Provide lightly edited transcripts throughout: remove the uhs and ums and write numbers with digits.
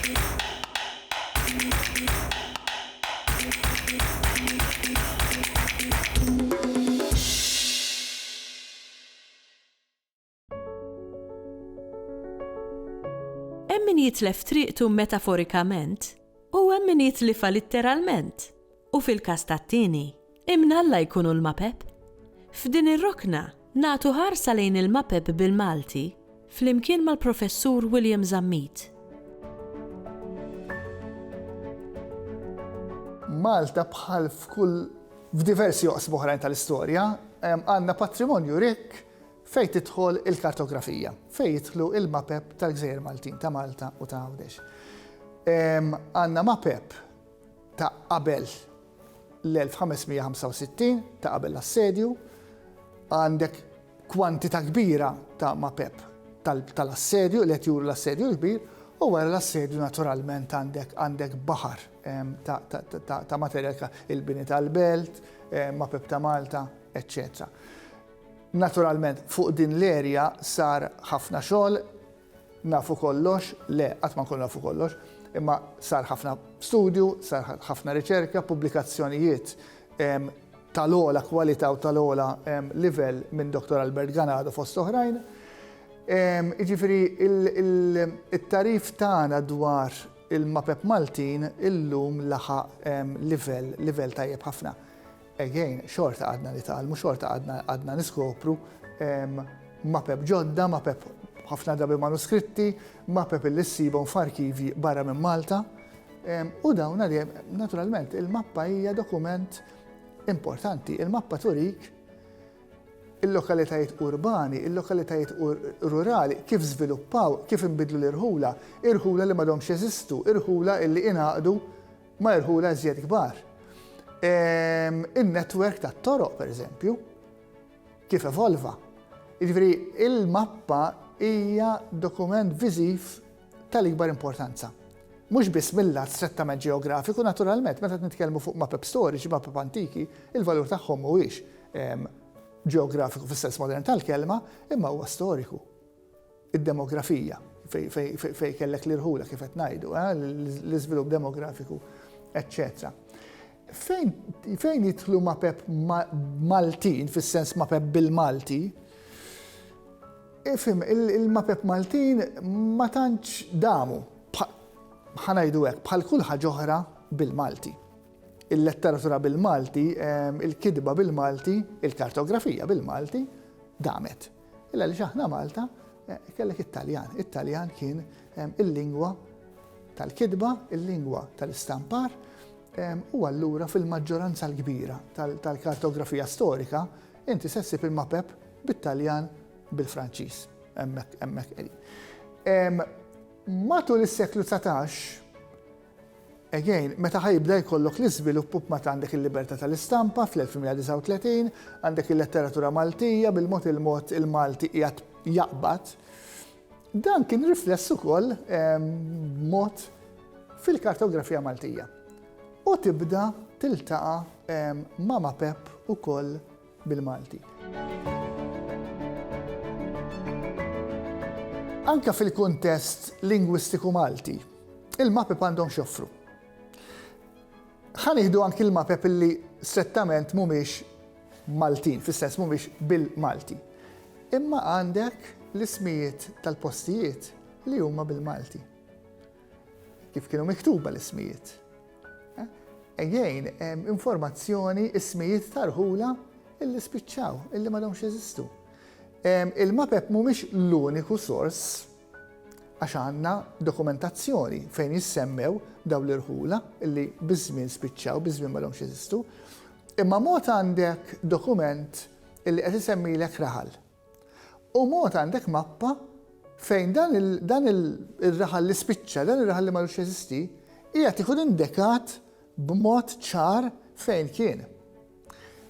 Hemm min jitlef triqtu metaforikament u hemm min jitlifa litteralment. U fil-każ tat-tieni, imnalla jkunu l-mapep. F'din ir-rokna nagħtu ħarsa lejn il-mapep bil-Malti flimkien mal-Professur William Zammit. Malta bħal f'diversi oqsma oħrajn tal-istorja għandna patrimonju rik fejn tidħol il-kartografija, fejn jidħlu il-mapep tal-Gżejjer Maltin ta' Malta u ta' Għawdex. Għandna mapep ta' qabel l-1565 ta' qabel l-assedju, għandek kwantità kbira ta' mapep tal-assedju li qed juru l-assedju l-kbir, u wara l-assedju naturalment għandek baħar ta' materjal il-bini tal-belt, mapep ta' Malta, eccetera. Naturalment fuq din l-erja sar ħafna xogħol, nafu kollox, le qatt ma nkunu nafu kollox, imma sar ħafna studju, sar ħafna riċerka, pubblikazzjonijiet tal-ogħla kwalità u tal-ogħla livell minn Dr. Albert Ganado fost oħrajn. Jiġifieri it-tarif tagħna dwar il-mapep Maltin illum laħaq livell tajjeb ħafna. Again, xorta għadna nitalmu, xorta għadna niskopru mapep ġodda, mapep ħafna drabi manuskritti, mapep li ssibhom f'arkivi barra minn Malta. U dawn naturalment il-mappa hija dokument importanti. Il-mappa turik il-lokalitajiet urbani, il-lokalitajiet rurali, kif żviluppaw, kif inbidlu l-irħula, irħula li m'għadhomx jeżistu, irħula li inaqdu ma' irħula żjed kbar. Il-netwerk tat-toroq, pereżempju, kif evolva. Jiġifieri il-mappa hija dokument viżiv tal-ikbar importanza. Mhux biss mill-lat strettament ġeografiku, naturalment, meta nitkellmu fuq mapep storiċi, mapep antiki, il-valur tagħhom mhuwiex ġeografiku fis-sens modern tal-kelma, imma huwa storiku. Id-demografija, fejn kellek l-irħula kif qed ngħidu, l-iżvilupp demografiku, eċċetera. Fejn jidħlu mapep Maltin, fis-sens mapep bil-Malti, il-mapep Maltin ma tantx damu, ħanajdu hekk, bħal kull ħaġa oħra bil-Malti. Il-letteratura bil-Malti, il-kidba bil-Malti, il-kartografija bil-Malti damet. Illa li aħna Malta kellek Italjan. Italjan kien il-lingwa tal-kidba, il-lingwa tal-istampar, u allura fil-maġġoranza l-kbira tal-kartografija storika inti sessib il-mapep bit-Taljan bil-Franċiż. Hemmhekk qegħdin. Matul is-seklu 19, again, meta ħajbda jkollok l-iżvilupp meta għandek il-libertà tal-istampa fl-1839, għandek il-letteratura Maltija bil-mod il-Malti qiegħed jaqbad, dan kien rifless ukoll mod fil-kartografija Maltija. U tibda tiltaqa' ma' mapep ukoll bil-Malti. Anka fil-kuntest lingwistiku Malti, il-mapep għandhom x'joffru. Ħanieħdu anki il-mapep li strettament mhumiex Maltin, fis-sens mhumiex bil-Malti. Imma għandek l-ismijiet tal-postijiet li huma bil-Malti. Kif kienu miktuba l-ismijiet. Again, informazzjoni, ismijiet tarħula illi spiċċaw, illi m'għadhomx jeżistu. Il-mapep mhumiex l-uniku sors għax għandna dokumentazzjoni fejn jissemmew dawn l-irħula illi biż-żmien spiċċaw, biż-żmien m'għadhomx jeżistu, imma mod għandek dokument illi qed isemmilek raħal. U mod għandek mappa fejn dan il-raħal li spiċċa, dan ir-raħal li m'għadux jeżisti, qiegħed ikun indekat b'mod ċar fejn kien.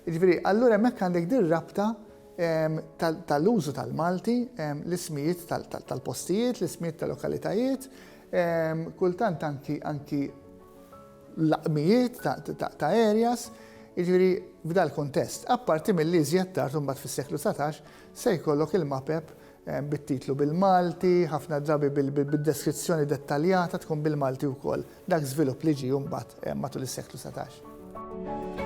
Jiġifieri, allura hemmhekk għandek din rabta tal-użu tal-Malti, l-ismijiet tal-postijiet, l-ismijiet tal-lokalitajiet, kultant anki laqmijiet ta' areas, jiġifieri f'dal kontest. Apparti mill-li iżjed tard imbagħad fis-seklu 19 se jkollok il-mapep bit-titlu bil-Malti, ħafna drabi bil-deskrizzjoni dettaljata tkun bil-Malti wkoll. Dak żvilupp li ġie mbagħad matul is-seklu 17.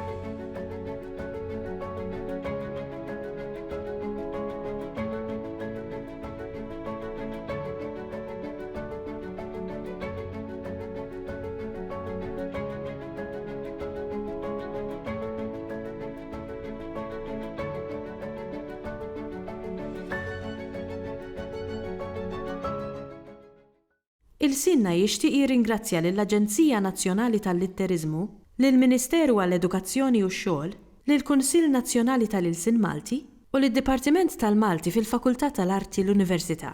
Il-Sinna jixtieq jirringrazzja lill-Aġenzija Nazzjonali tal-Litterizmu, lill-Ministeru għall-Edukazzjoni u x-Xogħol, lill-Kunsill Nazzjonali tal-Ilsien Malti u lid-Dipartiment tal-Malti fil-Fakultà tal-Arti l-Università.